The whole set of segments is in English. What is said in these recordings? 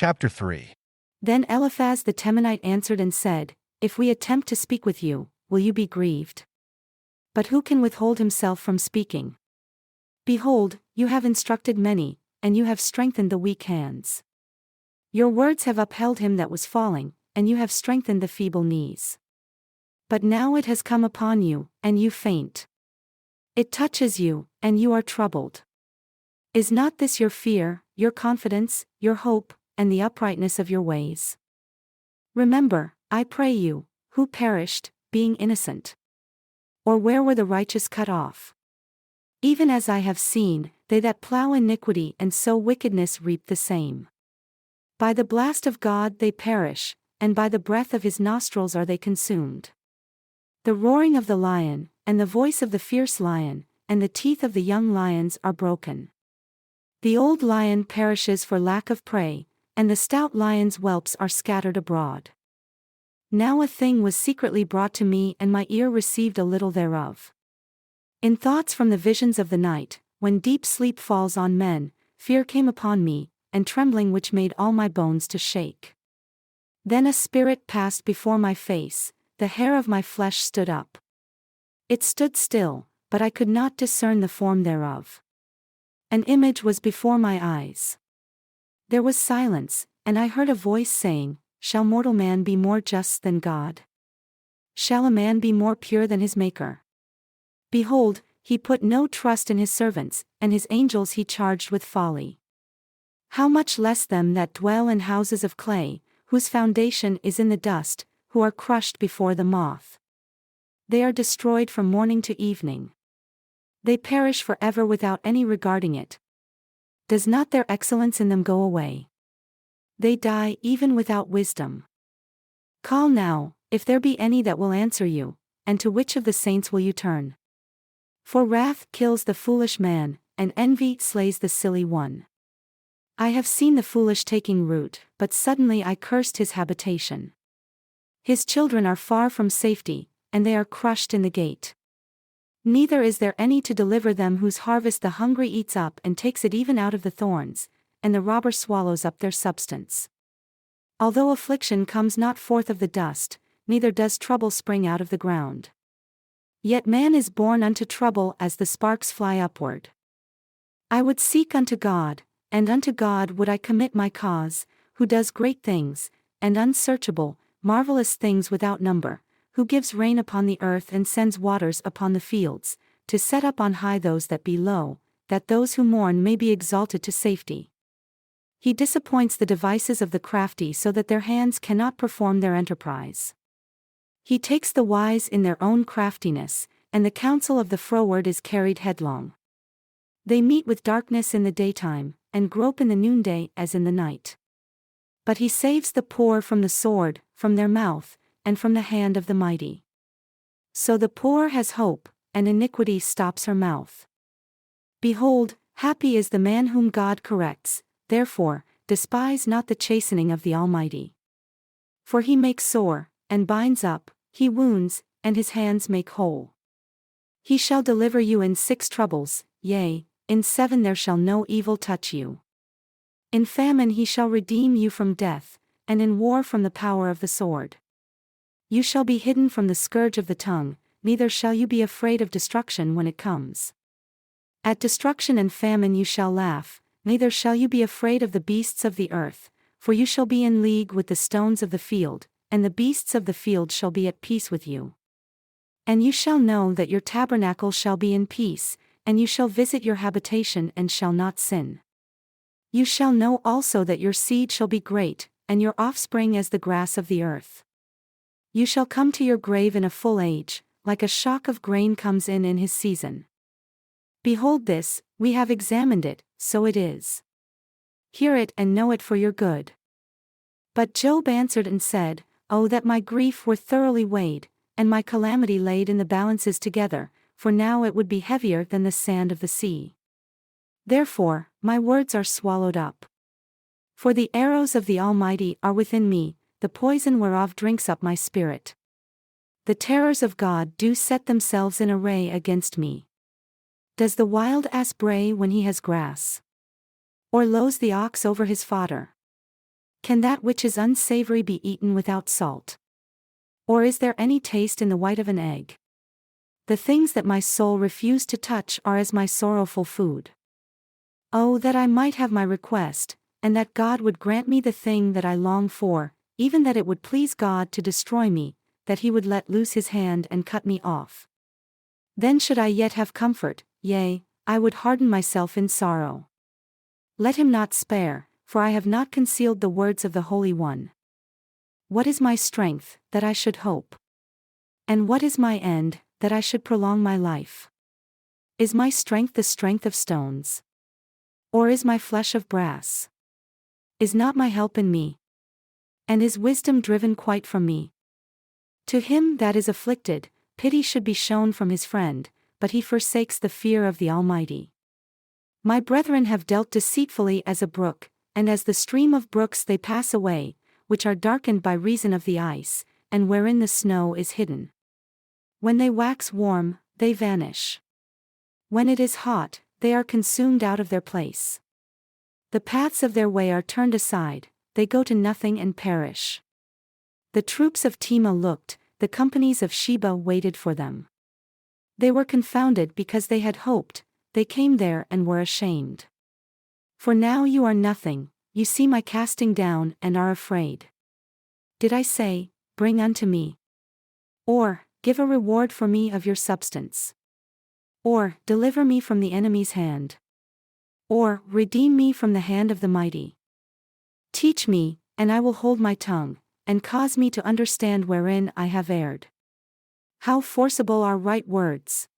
Chapter 3. Then Eliphaz the Temanite answered and said, If we attempt to speak with you, will you be grieved? But who can withhold himself from speaking? Behold, you have instructed many, and you have strengthened the weak hands. Your words have upheld him that was falling, and you have strengthened the feeble knees. But now it has come upon you, and you faint. It touches you, and you are troubled. Is not this your fear, your confidence, your hope, and the uprightness of your ways? Remember, I pray you, who perished, being innocent? Or where were the righteous cut off? Even as I have seen, they that plough iniquity and sow wickedness reap the same. By the blast of God they perish, and by the breath of his nostrils are they consumed. The roaring of the lion, and the voice of the fierce lion, and the teeth of the young lions are broken. The old lion perishes for lack of prey, and the stout lion's whelps are scattered abroad. Now a thing was secretly brought to me, and my ear received a little thereof. In thoughts from the visions of the night, when deep sleep falls on men, fear came upon me, and trembling which made all my bones to shake. Then a spirit passed before my face, the hair of my flesh stood up. It stood still, but I could not discern the form thereof. An image was before my eyes. There was silence, and I heard a voice saying, Shall mortal man be more just than God? Shall a man be more pure than his Maker? Behold, he put no trust in his servants, and his angels he charged with folly. How much less them that dwell in houses of clay, whose foundation is in the dust, who are crushed before the moth. They are destroyed from morning to evening. They perish forever without any regarding it. Does not their excellence in them go away? They die even without wisdom. Call now, if there be any that will answer you, and to which of the saints will you turn? For wrath kills the foolish man, and envy slays the silly one. I have seen the foolish taking root, but suddenly I cursed his habitation. His children are far from safety, and they are crushed in the gate. Neither is there any to deliver them, whose harvest the hungry eats up and takes it even out of the thorns, and the robber swallows up their substance. Although affliction comes not forth of the dust, neither does trouble spring out of the ground. Yet man is born unto trouble as the sparks fly upward. I would seek unto God, and unto God would I commit my cause, who does great things, and unsearchable, marvelous things without number, who gives rain upon the earth and sends waters upon the fields, to set up on high those that be low, that those who mourn may be exalted to safety. He disappoints the devices of the crafty so that their hands cannot perform their enterprise. He takes the wise in their own craftiness, and the counsel of the froward is carried headlong. They meet with darkness in the daytime, and grope in the noonday as in the night. But he saves the poor from the sword, from their mouth, and from the hand of the mighty. So the poor has hope, and iniquity stops her mouth. Behold, happy is the man whom God corrects, therefore, despise not the chastening of the Almighty. For he makes sore, and binds up, he wounds, and his hands make whole. He shall deliver you in 6 troubles, yea, in 7 there shall no evil touch you. In famine he shall redeem you from death, and in war from the power of the sword. You shall be hidden from the scourge of the tongue, neither shall you be afraid of destruction when it comes. At destruction and famine you shall laugh, neither shall you be afraid of the beasts of the earth, for you shall be in league with the stones of the field, and the beasts of the field shall be at peace with you. And you shall know that your tabernacle shall be in peace, and you shall visit your habitation and shall not sin. You shall know also that your seed shall be great, and your offspring as the grass of the earth. You shall come to your grave in a full age, like a shock of grain comes in his season. Behold this, we have examined it, so it is. Hear it and know it for your good. But Job answered and said, Oh, that my grief were thoroughly weighed, and my calamity laid in the balances together, for now it would be heavier than the sand of the sea. Therefore, my words are swallowed up. For the arrows of the Almighty are within me, the poison whereof drinks up my spirit. The terrors of God do set themselves in array against me. Does the wild ass bray when he has grass? Or lows the ox over his fodder? Can that which is unsavory be eaten without salt? Or is there any taste in the white of an egg? The things that my soul refused to touch are as my sorrowful food. Oh, that I might have my request, and that God would grant me the thing that I long for, even that it would please God to destroy me, that he would let loose his hand and cut me off. Then should I yet have comfort, yea, I would harden myself in sorrow. Let him not spare, for I have not concealed the words of the Holy One. What is my strength, that I should hope? And what is my end, that I should prolong my life? Is my strength the strength of stones? Or is my flesh of brass? Is not my help in me? And is wisdom driven quite from me? To him that is afflicted, pity should be shown from his friend, but he forsakes the fear of the Almighty. My brethren have dealt deceitfully as a brook, and as the stream of brooks they pass away, which are darkened by reason of the ice, and wherein the snow is hidden. When they wax warm, they vanish. When it is hot, they are consumed out of their place. The paths of their way are turned aside, they go to nothing and perish. The troops of Tema looked, the companies of Sheba waited for them. They were confounded because they had hoped, they came there and were ashamed. For now you are nothing, you see my casting down and are afraid. Did I say, bring unto me? Or, give a reward for me of your substance? Or, deliver me from the enemy's hand? Or, redeem me from the hand of the mighty? Teach me, and I will hold my tongue, and cause me to understand wherein I have erred. How forcible are right words!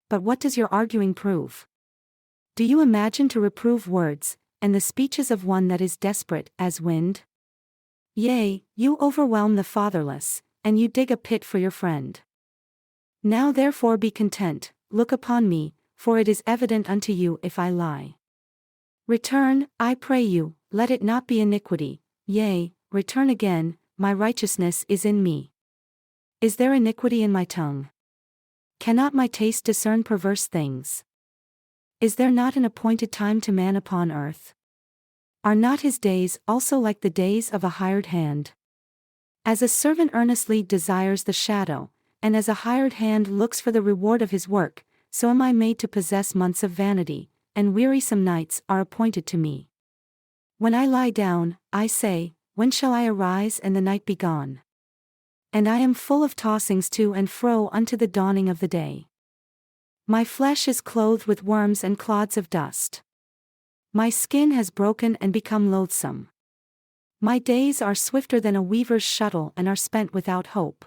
But what does your arguing prove? Do you imagine to reprove words, and the speeches of one that is desperate as wind? Yea, you overwhelm the fatherless, and you dig a pit for your friend. Now therefore be content, look upon me, for it is evident unto you if I lie. Return, I pray you, let it not be iniquity, yea, return again, my righteousness is in me. Is there iniquity in my tongue? Cannot my taste discern perverse things? Is there not an appointed time to man upon earth? Are not his days also like the days of a hired hand? As a servant earnestly desires the shadow, and as a hired hand looks for the reward of his work, so am I made to possess months of vanity, and wearisome nights are appointed to me. When I lie down, I say, when shall I arise and the night be gone? And I am full of tossings to and fro unto the dawning of the day. My flesh is clothed with worms and clods of dust. My skin has broken and become loathsome. My days are swifter than a weaver's shuttle and are spent without hope.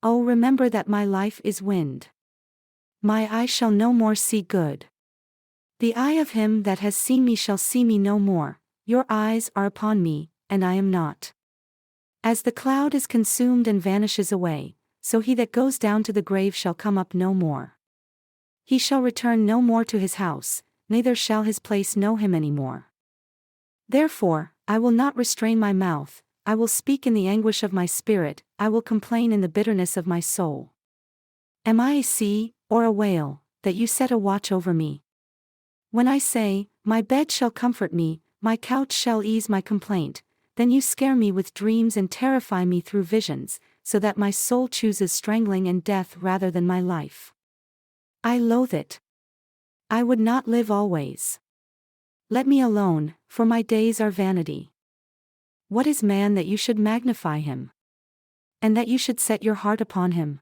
Oh, remember that my life is wind. My eye shall no more see good. The eye of him that has seen me shall see me no more, your eyes are upon me, and I am not. As the cloud is consumed and vanishes away, so he that goes down to the grave shall come up no more. He shall return no more to his house, neither shall his place know him any more. Therefore, I will not restrain my mouth, I will speak in the anguish of my spirit, I will complain in the bitterness of my soul. Am I a sea, or a whale, that you set a watch over me? When I say, my bed shall comfort me, my couch shall ease my complaint, then you scare me with dreams and terrify me through visions, so that my soul chooses strangling and death rather than my life. I loathe it. I would not live always. Let me alone, for my days are vanity. What is man that you should magnify him? And that you should set your heart upon him?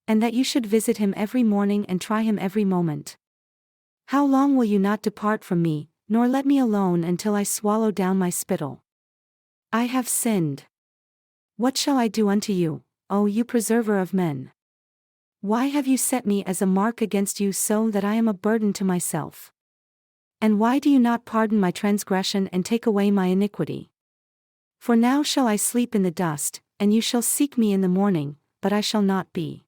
And that you should visit him every morning and try him every moment? How long will you not depart from me, nor let me alone until I swallow down my spittle? I have sinned. What shall I do unto you, O you preserver of men? Why have you set me as a mark against you so that I am a burden to myself? And why do you not pardon my transgression and take away my iniquity? For now shall I sleep in the dust, and you shall seek me in the morning, but I shall not be.